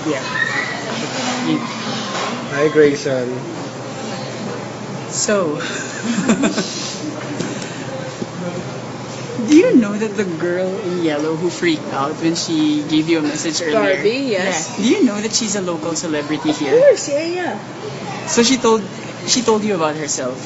Yeah. Hi, Greyson. So, do you know that the girl in yellow who freaked out when she gave you a message earlier? Barbie, yes. Yeah. Do you know that she's a local celebrity Of here? course, yeah. So she told you about herself.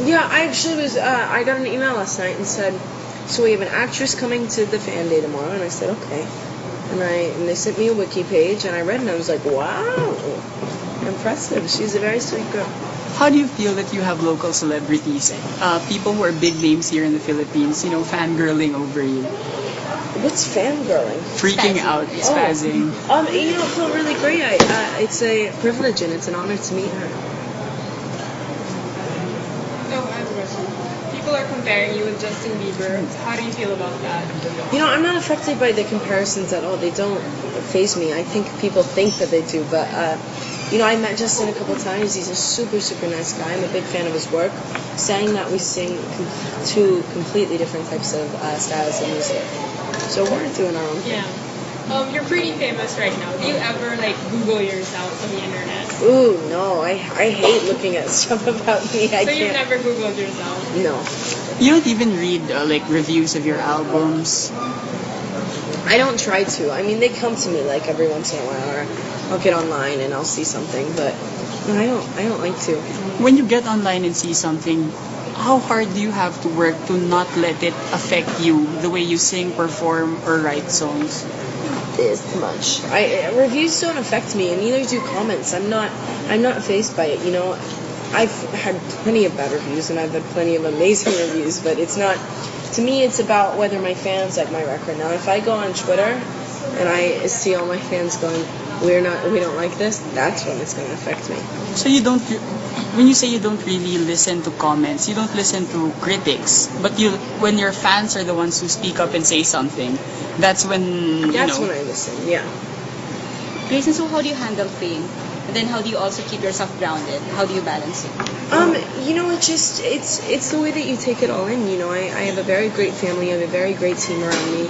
Yeah, I actually was, I got an email last night and said, so we have an actress coming to the fan day tomorrow, and I said, okay. And they sent me a wiki page, and I read it, and I was like, wow, impressive. She's a very sweet girl. How do you feel that you have local celebrities, people who are big names here in the Philippines, fangirling over you, What's fangirling? freaking out, spazzing? It felt really great. It's a privilege and it's an honor to meet her. Oh, I have a question. People are comparing you with Justin Bieber. How do you feel about that? I'm not affected by the comparisons at all. They don't faze me. I think people think that they do, but I met Justin a couple times. He's a super, super nice guy. I'm a big fan of his work. Saying that, we sing two completely different types of styles of music. So we're doing our own thing. Yeah. You're pretty famous right now. Do you ever Google yourself on the internet? Ooh, no. I hate looking at stuff about me. I So can't. you've never Googled yourself? No. You don't even read reviews of your albums. I don't try to. I mean, they come to me every once in a while, or I'll get online and I'll see something, but no, I don't like to. When you get online and see something, how hard do you have to work to not let it affect you, the way you sing, perform, or write songs? This much. Reviews don't affect me, and neither do comments. I'm not fazed by it. I've had plenty of bad reviews, and I've had plenty of amazing reviews, but it's not. To me, it's about whether my fans like my record. Now, if I go on Twitter and I see all my fans going, we don't like this, that's when it's going to affect me. So when you say you don't really listen to comments, you don't listen to critics, but when your fans are the ones who speak up and say something, that's when That's when I listen. Yeah. Grayson, so how do you handle fame? And then how do you also keep yourself grounded? How do you balance it? It's the way that you take it all in. I have a very great family. I have a very great team around me,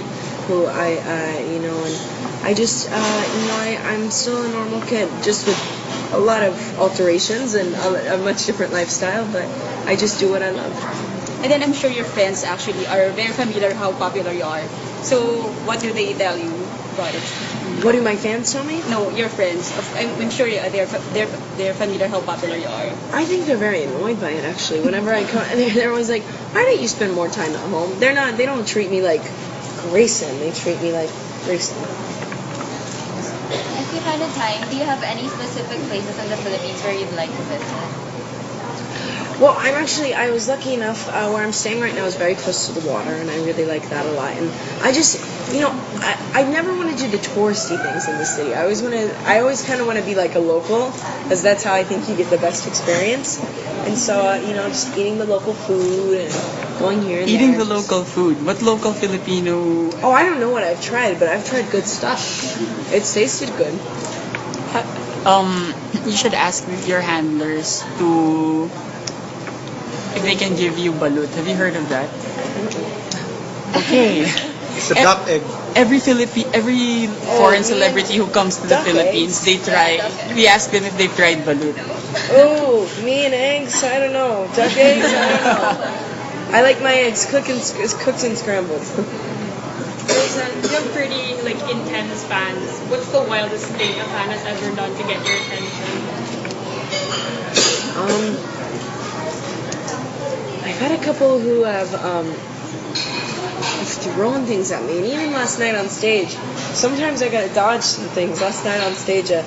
who I'm still a normal kid, just with a lot of alterations and a much different lifestyle. But I just do what I love. And then I'm sure your friends actually are very familiar how popular you are. So what do they tell you about it? What do my fans tell me? No, your friends. I'm sure they're familiar how popular you are. I think they're very annoyed by it, actually. Whenever I come, they're always like, why don't you spend more time at home? They don't treat me like Greyson. They treat me like Greyson. If you find a time, do you have any specific places in the Philippines where you'd like to visit? Well, I was lucky enough, where I'm staying right now is very close to the water, and I really like that a lot. And I just, I never want to do the touristy things in the city. I always kind of want to be like a local, because that's how I think you get the best experience. And so, just eating the local food and going here and Eating there. the local food. What local Filipino? Oh, I don't know what I've tried, but I've tried good stuff. It's tasted good. You should ask your handlers if they can give you balut. Have you heard of that? Okay. It's a duck egg. Every foreign celebrity who comes to the duck Philippines, they try. We ask them if they've tried balut. Oh, me and eggs? I don't know. Duck eggs? I don't know. I like my eggs cooked and scrambled. Grayson, you have pretty intense fans. What's the wildest thing a fan has ever done to get your attention? I've had a couple who have thrown things at me, and even last night on stage, sometimes I gotta dodge some things. Last night on stage, a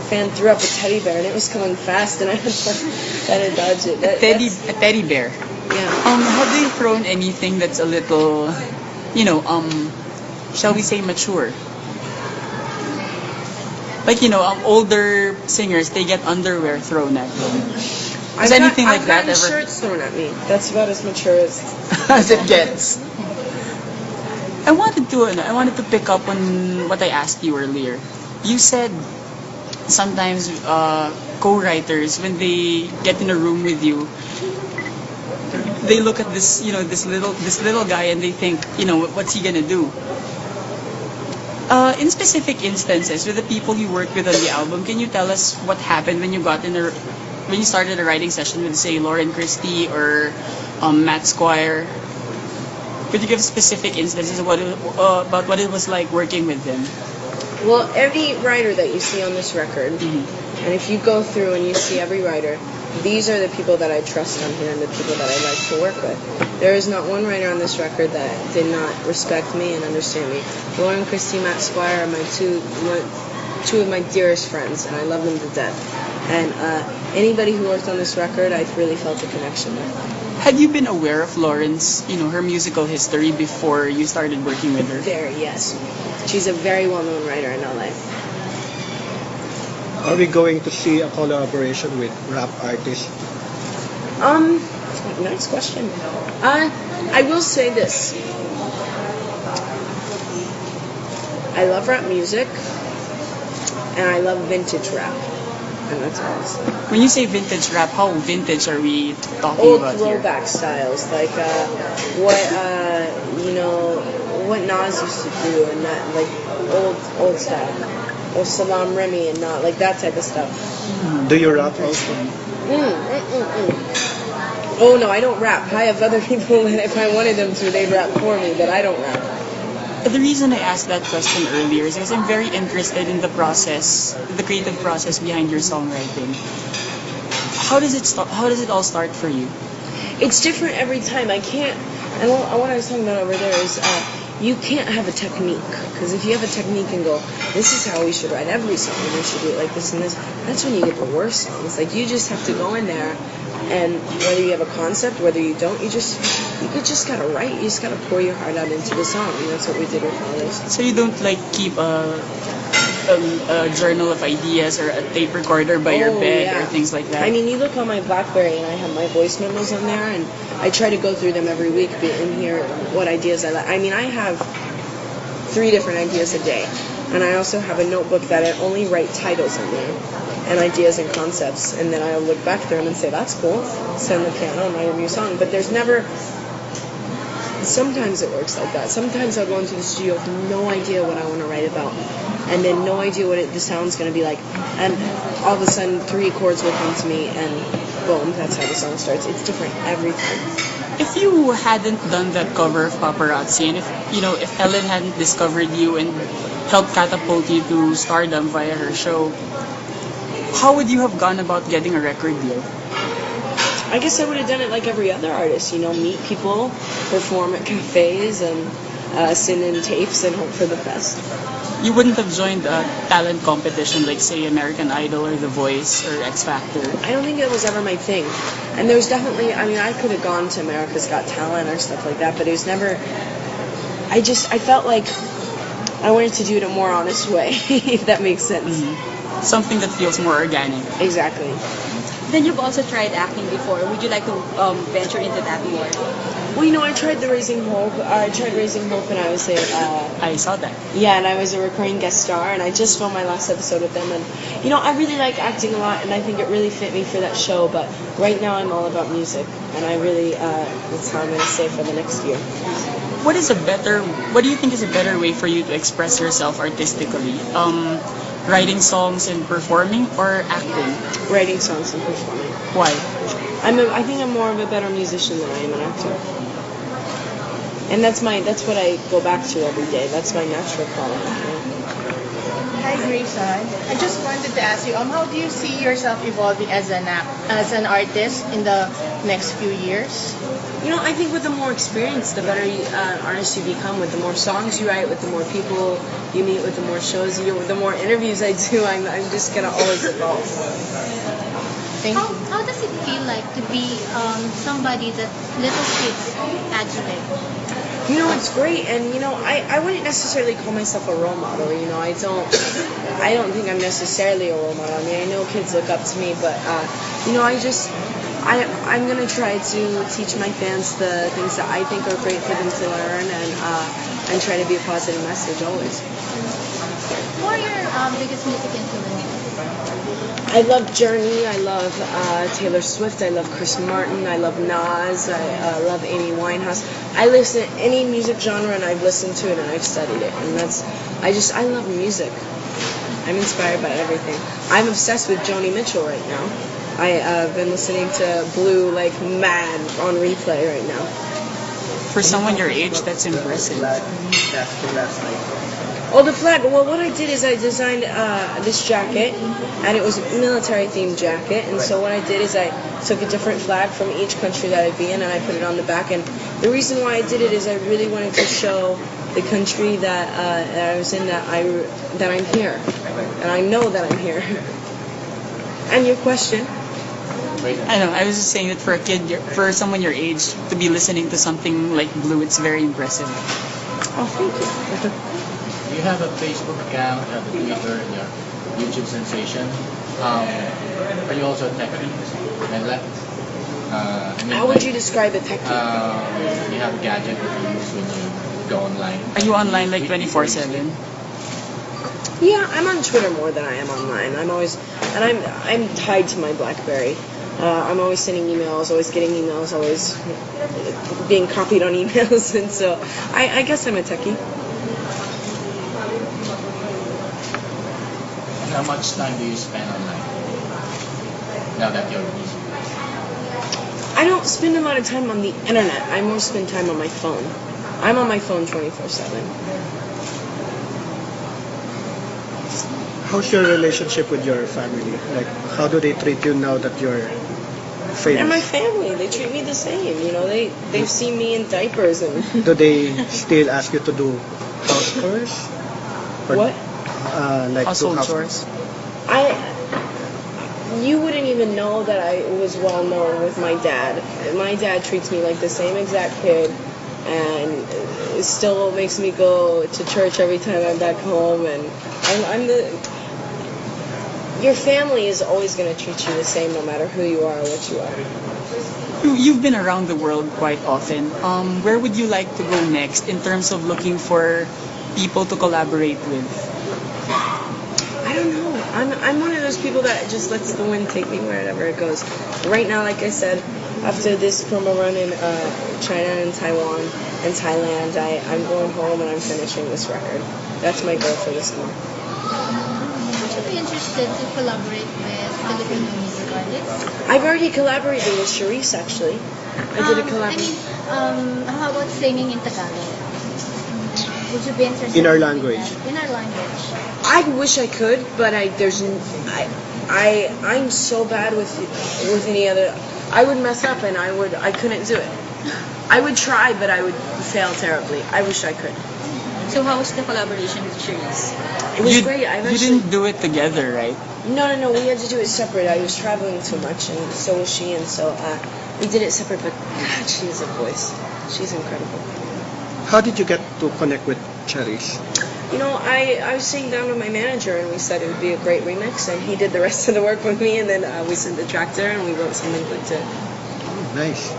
fan threw up a teddy bear, and it was coming fast, and I had to dodge it. A teddy bear. Yeah. Have they thrown anything that's a little, shall we say mature? Older singers, they get underwear thrown at them. Has anything like that I've ever? gotten shirts thrown at me. That's about as mature as As it gets. I wanted to pick up on what I asked you earlier. You said sometimes co-writers, when they get in a room with you, they look at this little guy and they think, what's he gonna do? In specific instances, with the people you worked with on the album, can you tell us what happened when you when you started a writing session with, say, Lauren Christie or Matt Squire? Could you give specific instances of about what it was like working with them? Well, every writer that you see on this record, and if you go through and you see every writer, these are the people that I trust on here and the people that I like to work with. There is not one writer on this record that did not respect me and understand me. Lauren Christie, Matt Squire are my two of my dearest friends, and I love them to death. And anybody who worked on this record, I really felt a connection with. Had you been aware of Lauren's, her musical history before you started working with her? Very, yes. She's a very well-known writer in LA. Are we going to see a collaboration with rap artists? Nice question. I will say this. I love rap music, and I love vintage rap. And that's all I'll say. When you say vintage rap, how vintage are we talking Old about here? throwback styles, like what Nas used to do, and that, like, old style. Or Salam Remy and not, like, that type of stuff. Do you rap also? Oh, no, I don't rap. I have other people that if I wanted them to, they'd rap for me, but I don't rap. The reason I asked that question earlier is because I'm very interested in the process, the creative process behind your songwriting. How does it start? How does it all start for you? It's different every time. I can't, and what I was talking about over there is, you can't have a technique, because if you have a technique and go, this is how we should write every song, and we should do it like this and this, that's when you get the worst songs. Like, you just have to go in there, and whether you have a concept, whether you don't, you just gotta write. You just gotta pour your heart out into the song, and that's what we did with all this. So you don't like keep a journal of ideas or a tape recorder by your bed or things like that? I mean, you look on my BlackBerry, and I have my voice memos on there, and I try to go through them every week and hear what ideas I like. I mean, I have 3 different ideas a day, and I also have a notebook that I only write titles in there and ideas and concepts, and then I'll look back through them and say, that's cool, send the piano and write a new song. But there's never... Sometimes it works like that. Sometimes I'll go into the studio with no idea what I want to write about, and then no idea what the sound's going to be like, and all of a sudden 3 chords will come to me, and boom, that's how the song starts. It's different every time. If you hadn't done that cover of Paparazzi, and if Ellen hadn't discovered you and helped catapult you to stardom via her show, how would you have gone about getting a record deal? I guess I would have done it like every other artist, meet people, perform at cafes, and send in tapes and hope for the best. You wouldn't have joined a talent competition like, say, American Idol or The Voice or X Factor? I don't think it was ever my thing. And there was definitely, I mean, I could have gone to America's Got Talent or stuff like that, but it was never, I felt like I wanted to do it a more honest way, if that makes sense. Mm-hmm. Something that feels more organic. Exactly. Then you've also tried acting before. Would you like to venture into that more? Well, I tried Raising Hope, and I was a... I saw that. Yeah, and I was a recurring guest star, and I just filmed my last episode with them, and, I really like acting a lot, and I think it really fit me for that show, but right now I'm all about music, and I really, that's how I'm going to stay for the next year. What do you think is a better way for you to express yourself artistically? Writing songs and performing, or acting? Writing songs and performing. Why? I think I'm more of a better musician than I am an actor. And that's what I go back to every day. That's my natural calling. Hi, Greyson. I just wanted to ask you, how do you see yourself evolving as an artist in the next few years? I think with the more experience, the better artist you become. With the more songs you write, with the more people you meet, with the more shows you do, with the more interviews I do, I'm just gonna always evolve. How does it feel like to be somebody that little kids adulate? It's great, and I wouldn't necessarily call myself a role model. I don't think I'm necessarily a role model. I mean, I know kids look up to me, but I'm gonna try to teach my fans the things that I think are great for them to learn, and try to be a positive message always. Who are your biggest music influences? I love Journey. I love Taylor Swift. I love Chris Martin. I love Nas. I love Amy Winehouse. I listen to any music genre and I've listened to it and I've studied it. And I love music. I'm inspired by everything. I'm obsessed with Joni Mitchell right now. I've been listening to Blue like mad on replay right now. For someone your age, that's impressive. Oh, the flag. Well, what I did is I designed this jacket, and it was a military-themed jacket. And so what I did is I took a different flag from each country that I'd be in, and I put it on the back. And the reason why I did it is I really wanted to show the country that I was in that I'm here, and I know that I'm here. And your question? I know. I was just saying that for a kid, for someone your age, to be listening to something like Blue, it's very impressive. Oh, thank you. You have a Facebook account, you have a Twitter, and your YouTube sensation. Are you also a techie? How would you describe a techie? You have a gadget that you use when you go online. Are you online like 24/7? Yeah, I'm on Twitter more than I am online. I'm tied to my BlackBerry. I'm always sending emails, always getting emails, always being copied on emails, and so I guess I'm a techie. How much time do you spend online now that you're busy? I don't spend a lot of time on the internet. I more spend time on my phone. I'm on my phone 24/7. How's your relationship with your family? Like, how do they treat you now that you're They're my famous? family. They treat me the same. You know, they've seen me in diapers and Do they still ask you to do house chores? Or, what? Like do Household chores. You wouldn't even know that I was well known with my dad. My dad treats me like the same exact kid, and it still makes me go to church every time I'm back home. And your family is always going to treat you the same, no matter who you are or what you are. You've been around the world quite often. Where would you like to go next in terms of looking for people to collaborate with? I don't know. I'm one of those people that just lets the wind take me wherever it goes. Right now, like I said, after this promo run in China and Taiwan and Thailand, I'm going home and I'm finishing this record. That's my goal for this month. Would you be interested to collaborate with Filipino music artists? I've already collaborated with Charisse, actually. I did a collab. How about singing in Tagalog? Would you be interested In our doing language. that? In our language. I wish I could, but I'm so bad with any other. I would mess up and I couldn't do it. I would try, but I would fail terribly. I wish I could. So how was the collaboration with Charisse? It was You, great. you didn't do it together, right? No. We had to do it separate. I was traveling too much, and so was she, and so we did it separate. But God, she has a voice. She's incredible. How did you get to connect with Charisse? You know, I was sitting down with my manager, and we said it would be a great remix, and he did the rest of the work with me, and then we sent the track to her, and we wrote something good too. Nice.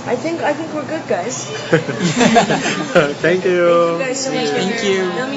I think we're good, guys. Thank you. Thank you guys so much. Thank you.